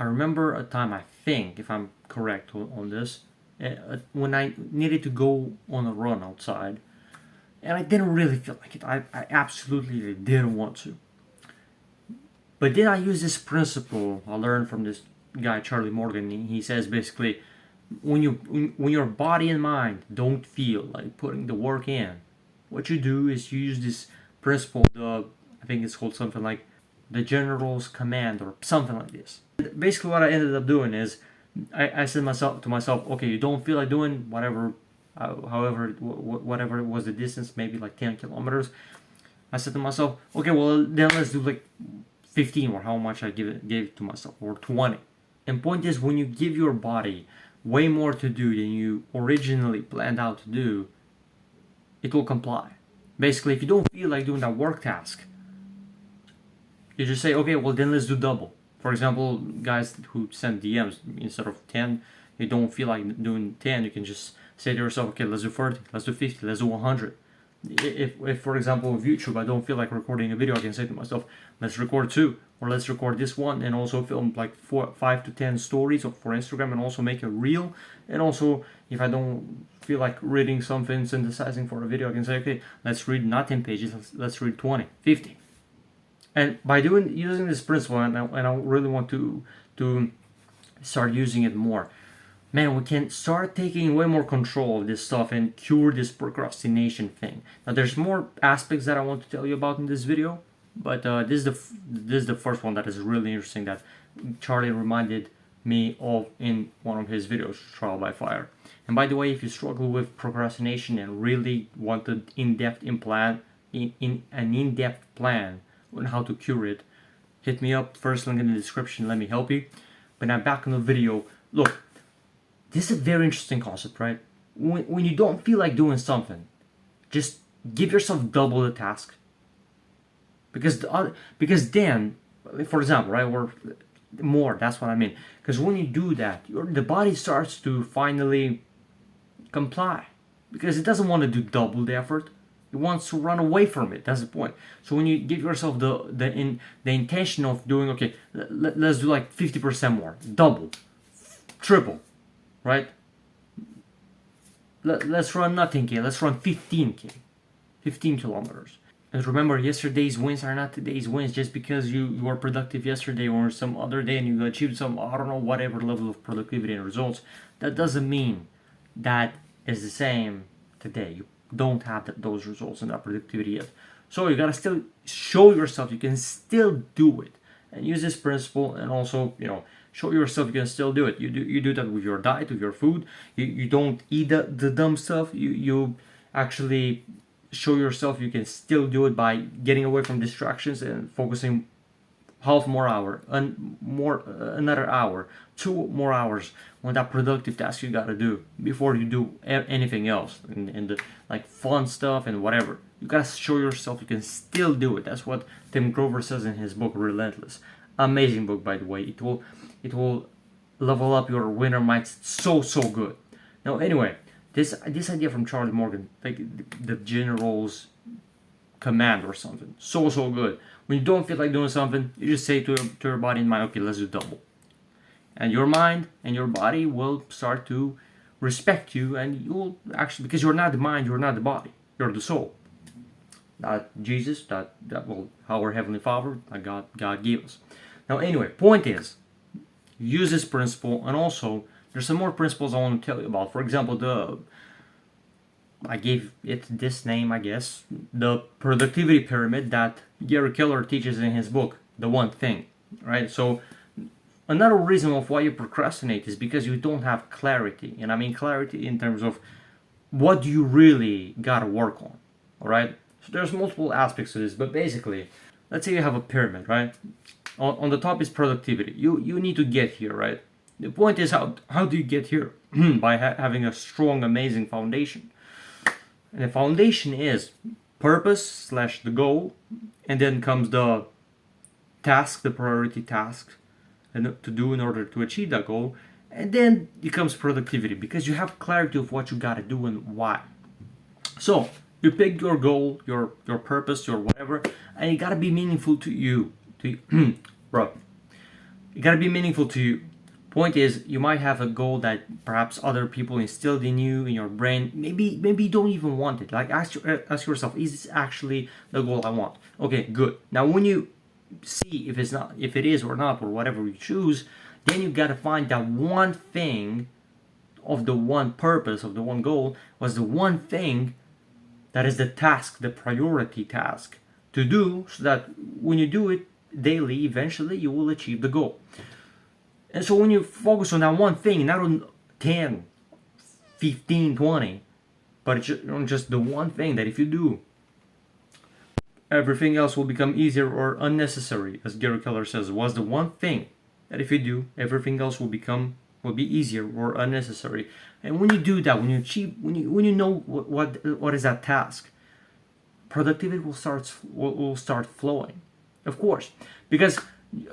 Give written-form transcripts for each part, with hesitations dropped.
I remember a time, I think, if I'm correct on this, when I needed to go on a run outside, and I didn't really feel like it. I absolutely didn't want to. But then I use this principle I learned from this guy, Charlie Morgan. He says basically, when your body and mind don't feel like putting the work in, what you do is you use this principle. I think it's called something like the general's command or something like this. Basically, what I ended up doing is I said to myself, okay, you don't feel like doing whatever, whatever it was the distance, maybe like 10 kilometers. I said to myself, okay, well then let's do like 15 or how much I gave to myself, or 20. And point is, when you give your body way more to do than you originally planned out to do, it will comply. Basically, if you don't feel like doing that work task, you just say, okay, well then let's do double. For example, guys who send DMs, instead of 10, you don't feel like doing 10, you can just say to yourself, okay, let's do 30, let's do 50, let's do 100. If for example, with YouTube, I don't feel like recording a video, I can say to myself, let's record 2, or let's record this one, and also film like 5 to 10 stories for Instagram, and also make a reel. And also, if I don't feel like reading something, synthesizing for a video, I can say, okay, let's read not 10 pages, let's read 20, 50. And by using this principle, and I really want to start using it more, man, we can start taking way more control of this stuff and cure this procrastination thing. Now, there's more aspects that I want to tell you about in this video, but this is the first one that is really interesting that Charlie reminded me of in one of his videos, Trial by Fire. And by the way, if you struggle with procrastination and really want an in-depth plan on how to cure it, hit me up. First link in the description. Let me help you. But now back on the video. Look, this is a very interesting concept, right? When you don't feel like doing something, just give yourself double the task. Because then, for example, right, or more. That's what I mean. Because when you do that, the body starts to finally comply, because it doesn't want to do double the effort. It wants to run away from it. That's the point. So when you give yourself the intention of doing, okay, let's do like 50% more, double, triple, right? Let's run nothing K. Let's run 15K, 15 kilometers. And remember, yesterday's wins are not today's wins. Just because you were productive yesterday or some other day and you achieved some, I don't know, whatever level of productivity and results, that doesn't mean that is the same today. You don't have those results and that productivity yet. So you gotta still show yourself you can still do it, and use this principle, and also, show yourself you can still do it. You do that with your diet, with your food. You don't eat the dumb stuff. You actually show yourself you can still do it by getting away from distractions and focusing half more hour, another hour, 2 more hours on that productive task you gotta do before you do anything else, and the like fun stuff and whatever. You gotta show yourself you can still do it. That's what Tim Grover says in his book Relentless. Amazing book, by the way. It will level up your winner mindset so good. Now, anyway, this idea from Charlie Morgan, like the general's command or something, so good. When you don't feel like doing something, you just say to your body and mind, okay, let's do double. And your mind and your body will start to respect you, and you'll actually, because you're not the mind, you're not the body, you're the soul. That Jesus, that well, our Heavenly Father, that God gave us. Now, anyway, point is, use this principle, and also there's some more principles I want to tell you about. For example, I gave it this name, I guess, the productivity pyramid that Gary Keller teaches in his book, The One Thing, right? So another reason of why you procrastinate is because you don't have clarity. And I mean clarity in terms of what you really gotta work on, all right? So there's multiple aspects to this, but basically, let's say you have a pyramid, right? On the top is productivity. You need to get here, right? The point is, how do you get here? By having a strong, amazing foundation. And the foundation is purpose / the goal, and then comes the task, the priority task, and to do in order to achieve that goal, and then it comes productivity, because you have clarity of what you gotta do and why. So you pick your goal, your purpose, your whatever, and it gotta be meaningful to you. Bro, It gotta be meaningful to you. Point is, you might have a goal that perhaps other people instilled in you, in your brain. Maybe you don't even want it. Like ask yourself, is this actually the goal I want? Okay, good. Now when you see if it is or not, or whatever you choose, then you gotta find that one thing of the one purpose of the one goal was the one thing that is the task, the priority task to do, so that when you do it daily, eventually you will achieve the goal. And so when you focus on that one thing, not on 10, 15, 20, but it's just the one thing that if you do, everything else will become easier or unnecessary. As Gary Keller says, was the one thing that if you do, everything else will be easier or unnecessary. And when you do that, when you achieve, when you know what is that task, productivity will start flowing. Of course, because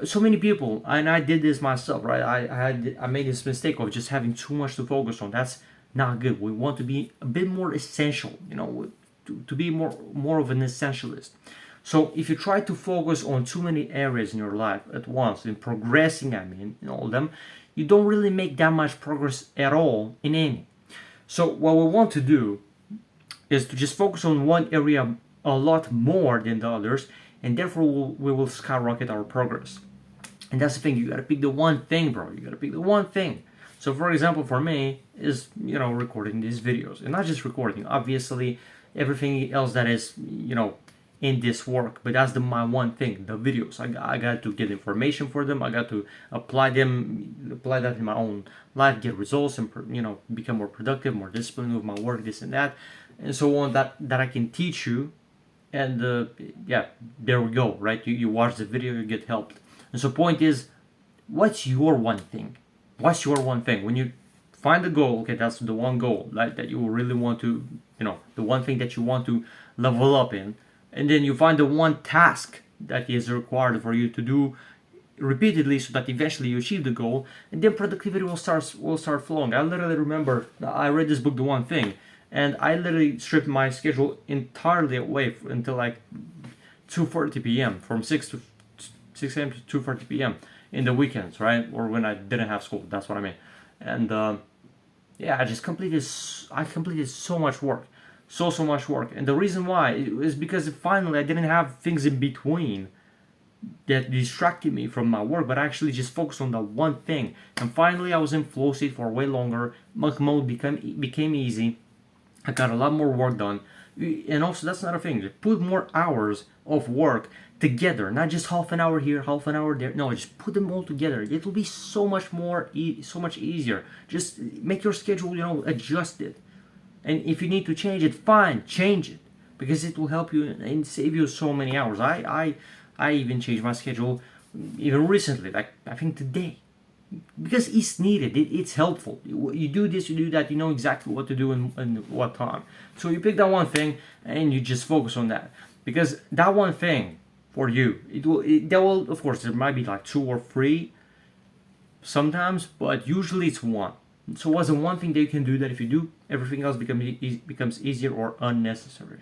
so many people, and I did this myself, right? I made this mistake of just having too much to focus on. That's not good. We want to be a bit more essential, to be more of an essentialist. So if you try to focus on too many areas in your life at once, in progressing, in all of them, you don't really make that much progress at all in any. So what we want to do is to just focus on one area a lot more than the others, and therefore we will skyrocket our progress. And that's the thing, you gotta pick the one thing, bro. You gotta pick the one thing. So for example, for me is, recording these videos. And not just recording, obviously everything else that is, in this work, but that's my one thing, the videos. I got to get information for them. I got to apply that in my own life, get results, and become more productive, more disciplined with my work, this and that, and so on. That I can teach you, and there we go. Right? You watch the video, you get helped. And so point is, what's your one thing? What's your one thing? When you find the goal, okay, that's the one goal that you really want to, the one thing that you want to level up in. And then you find the one task that is required for you to do repeatedly, so that eventually you achieve the goal, and then productivity will start flowing. I literally remember I read this book, The One Thing, and I literally stripped my schedule entirely away until like 2:40 p.m. from 6 a.m. to 2:40 p.m. in the weekends, right? Or when I didn't have school. That's what I mean. And I completed so much work. So much work. And the reason why is because finally I didn't have things in between that distracted me from my work, but I actually just focused on that one thing. And finally I was in flow state for way longer. Monk mode became easy. I got a lot more work done. And also, that's another thing, put more hours of work together, not just half an hour here, half an hour there. No, just put them all together. It will be so much easier. Just make your schedule, adjust it. And if you need to change it, fine, change it, because it will help you and save you so many hours. I even changed my schedule even recently, like I think today, because it's needed. It's helpful. You do this, you do that. You know exactly what to do and what time. So you pick that one thing and you just focus on that, because that one thing for you, there will, of course, there might be like 2 or 3 sometimes, but usually it's one. So what's the one thing that you can do that if you do, everything else becomes easier or unnecessary?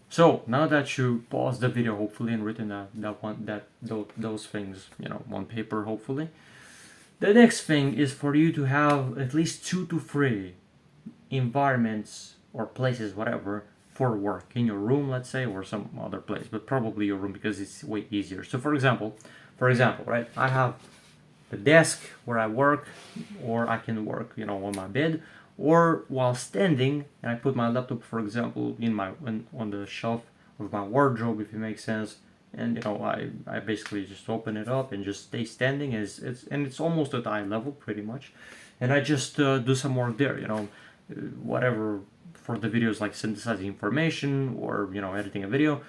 So now that you paused the video, hopefully, and written those things, on paper, hopefully, the next thing is for you to have at least 2 to 3 environments or places, whatever, for work in your room, let's say, or some other place, but probably your room, because it's way easier. So for example, right, I have the desk where I work, or I can work, on my bed, or while standing, and I put my laptop, for example, on the shelf of my wardrobe, if it makes sense, and I basically just open it up and just stay standing, it's almost at eye level pretty much, and I just do some work there, whatever for the videos, like synthesizing information, or editing a video,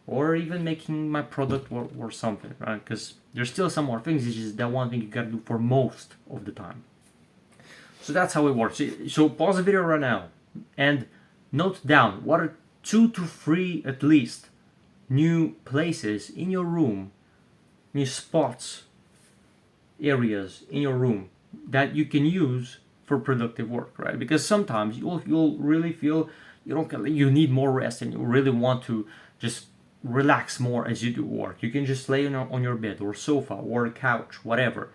or even making my product or something, right? Because there's still some more things. It's just that one thing you gotta do for most of the time. So that's how it works. So pause the video right now and note down what are 2 to 3 at least new places in your room, new spots, areas in your room that you can use for productive work, right? Because sometimes you'll really feel you need more rest, and you really want to just relax more as you do work. You can just lay on your bed or sofa or a couch, whatever,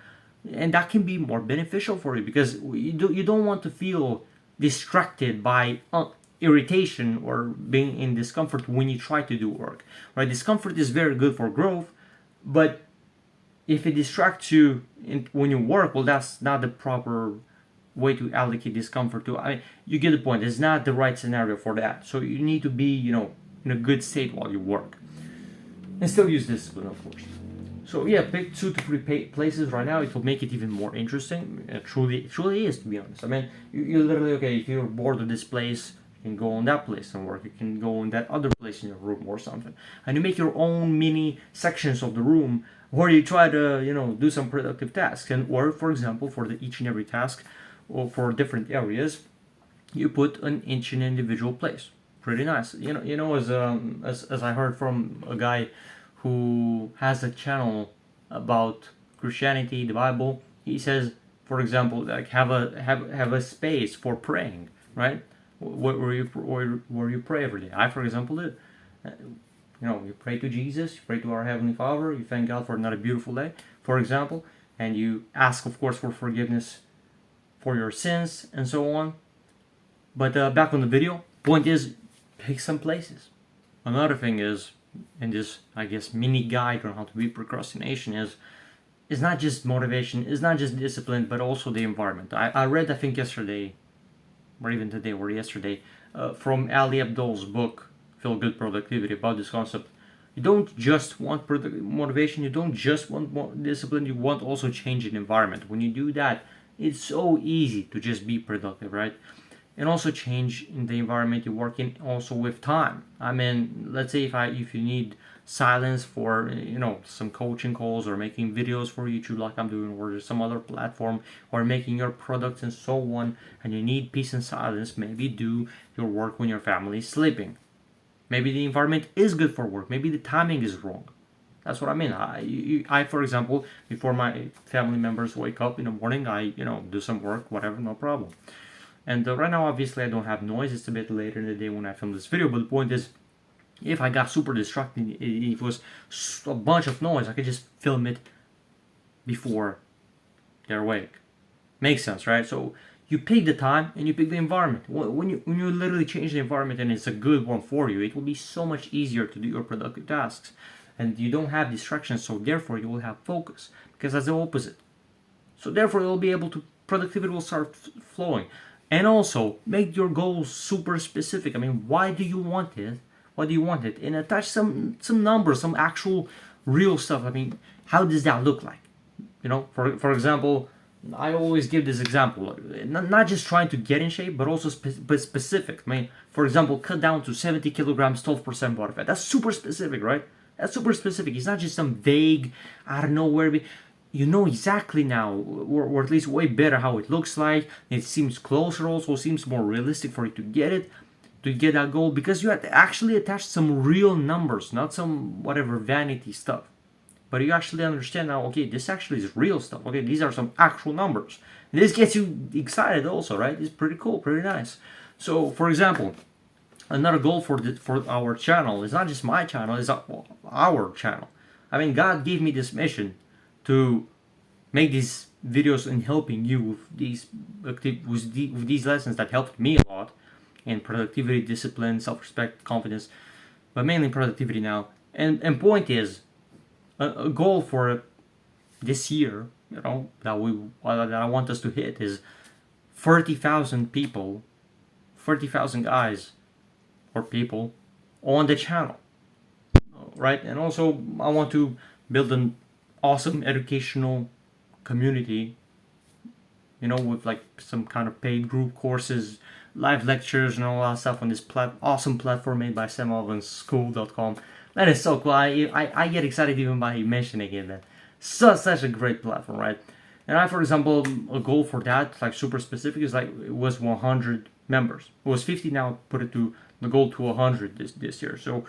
and that can be more beneficial for you because you don't want to feel distracted by irritation or being in discomfort when you try to do work. Right? Discomfort is very good for growth, but if it distracts you when you work, well, that's not the proper way to allocate discomfort to. I mean, you get the point. It's not the right scenario for that. So you need to be, in a good state while you work, and still use discipline, of course. So yeah, pick 2 to 3 places right now. It will make it even more interesting. It truly is, to be honest. I mean, you literally, okay, if you're bored of this place, you can go on that place and work. You can go on that other place in your room or something, and you make your own mini sections of the room where you try to, do some productive tasks. And or, for example, for each and every task, or for different areas, you put each an individual place. Pretty nice. As I heard from a guy who has a channel about Christianity, the Bible. He says, for example, like have a space for praying, right? Where you pray every day. I, for example, do. You pray to Jesus, you pray to our Heavenly Father, you thank God for another beautiful day, for example, and you ask, of course, for forgiveness for your sins and so on. But back on the video, point is, pick some places. Another thing is, in this, I guess, mini guide on how to beat procrastination is not just motivation, it's not just discipline, but also the environment. I read, I think yesterday, or even today or yesterday, from Ali Abdul's book, Feel Good Productivity, about this concept. You don't just want motivation, you don't just want more discipline, you want also change in environment. When you do that, it's so easy to just be productive, right? And also change in the environment you work in, also with time. I mean, let's say if you need silence for some coaching calls or making videos for YouTube like I'm doing, or some other platform, or making your products and so on, and you need peace and silence, maybe do your work when your family is sleeping. Maybe the environment is good for work. Maybe the timing is wrong. That's what I mean. I, for example, before my family members wake up in the morning, I do some work, whatever, no problem. And right now, obviously, I don't have noise. It's a bit later in the day when I film this video. But the point is, if I got super distracted, if it was a bunch of noise, I could just film it before they're awake. Makes sense, right? So you pick the time and you pick the environment. When you literally change the environment and it's a good one for you, it will be so much easier to do your productive tasks. And you don't have distractions, so therefore you will have focus. Because that's the opposite. So therefore you'll be able to, productivity will start flowing. And also, make your goals super specific. I mean, why do you want it? Why do you want it? And attach some numbers, some actual real stuff. I mean, how does that look like? For example, I always give this example. Not just trying to get in shape, but also specific. I mean, for example, cut down to 70 kilograms, 12% body fat. That's super specific, right? That's super specific. It's not just some vague, I don't know where you know exactly now, or at least way better how it looks like. It seems closer, also seems more realistic for you to get that goal, because you have to actually attach some real numbers, not some whatever vanity stuff. But you actually understand now, okay, this actually is real stuff. Okay, these are some actual numbers. And this gets you excited also, right? It's pretty cool, pretty nice. So, for example, another goal for our channel is not just my channel, it's our channel. I mean, God gave me this mission to make these videos and helping you with these lessons that helped me a lot in productivity, discipline, self-respect, confidence, but mainly productivity now. And point is, a goal for this year, that I want us to hit is 30,000 people, 30,000 guys or people on the channel, right? And also I want to build an awesome educational community, with like some kind of paid group courses, live lectures, and all that stuff on this awesome platform made by SamElvinsSchool.com. That is so cool. I get excited even by mentioning it. That such a great platform, right? And for example, a goal for that, like super specific, is like it was 100 members. It was 50 now. Put it to the goal to 100 this year. So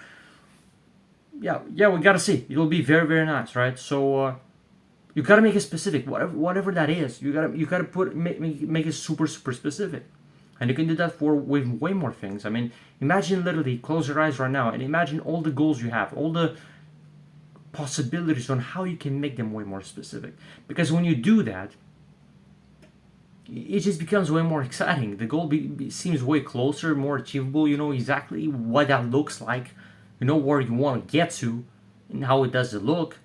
yeah, we gotta see. It'll be very, very nice, right? So you gotta make it specific, whatever that is. You gotta make it super, super specific. And you can do that for with way more things. I mean, imagine literally, close your eyes right now and imagine all the goals you have, all the possibilities on how you can make them way more specific. Because when you do that, it just becomes way more exciting. The goal seems way closer, more achievable. You know exactly what that looks like. You know where you want to get to and how it does it look.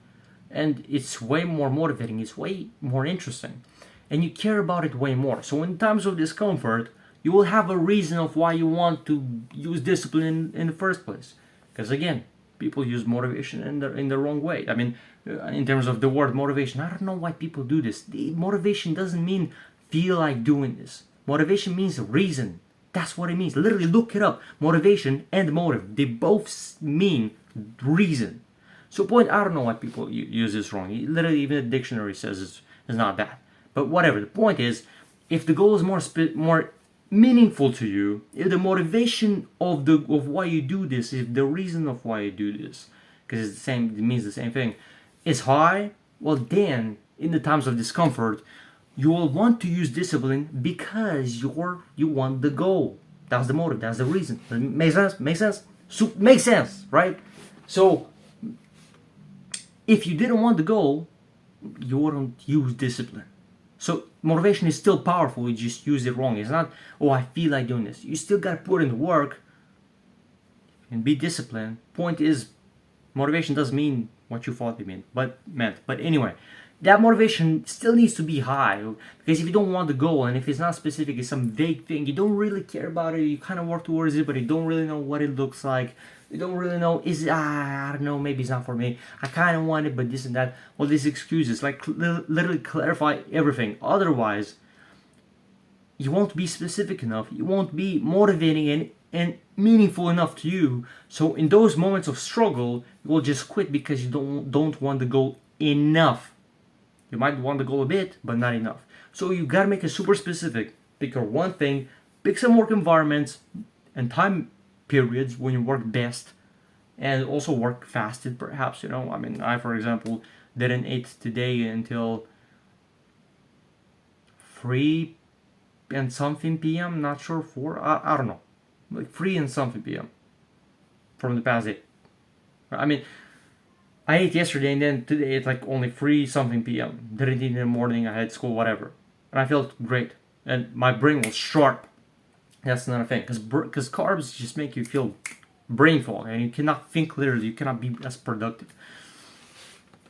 And it's way more motivating. It's way more interesting. And you care about it way more. So in times of discomfort, you will have a reason of why you want to use discipline in the first place. Because again, people use motivation in the wrong way. I mean, in terms of the word motivation, I don't know why people do this. Motivation doesn't mean feel like doing this. Motivation means reason. That's what it means. Literally look it up. Motivation and motive, they both mean reason. So point, I don't know why people use this wrong. Literally even the dictionary says it's not that. But whatever, the point is, if the goal is more meaningful to you, if the motivation of why you do this, if the reason of why you do this, because it's the same, it means the same thing, is high, well then, in the times of discomfort, you will want to use discipline because you want the goal. That's the motive. That's the reason. Makes sense? Makes sense? Makes sense, right? So, if you didn't want the goal, you wouldn't use discipline. So motivation is still powerful. You just use it wrong. It's not, oh, I feel like doing this. You still gotta put in the work and be disciplined. Point is, motivation doesn't mean what you thought it meant. But anyway, that motivation still needs to be high, because if you don't want the goal and if it's not specific, it's some vague thing, you don't really care about it, you kind of work towards it, but you don't really know what it looks like, you don't really know, I don't know, maybe it's not for me, I kind of want it, but this and that, all these excuses, like literally clarify everything. Otherwise, you won't be specific enough, you won't be motivating and meaningful enough to you. So in those moments of struggle, you will just quit because you don't want the goal enough. You might want the goal a bit, but not enough. So you gotta make it super specific. Pick your one thing, pick some work environments and time periods when you work best, and also work fasted perhaps, you know. I mean, I, for example, didn't eat today until 3 and something p.m. Not sure, 4, I don't know. Like 3 and something p.m. from the past day. I mean, I ate yesterday and then today it's like only 3 something p.m. Didn't eat in the morning, I had school, whatever. And I felt great. And my brain was sharp. That's another thing. Because carbs just make you feel brain fog and you cannot think clearly, you cannot be as productive.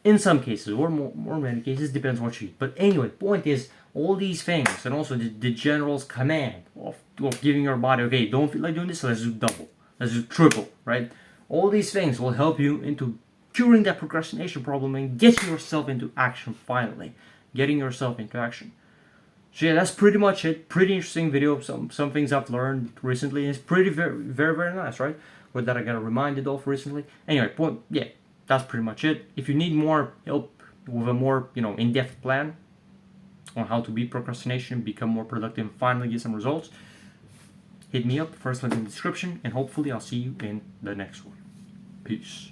In some cases, or more many cases, depends what you eat. But anyway, point is, all these things, and also the general's command of giving your body, okay, don't feel like doing this, so let's do double, let's do triple, right? All these things will help you into curing that procrastination problem and getting yourself into action finally. Getting yourself into action. So yeah, that's pretty much it. Pretty interesting video. Some things I've learned recently. It's pretty very nice, right? Or that I got reminded of recently. Anyway, yeah, that's pretty much it. If you need more help with a more, in-depth plan on how to beat procrastination, become more productive, and finally get some results, hit me up. First link in the description, and hopefully I'll see you in the next one. Peace.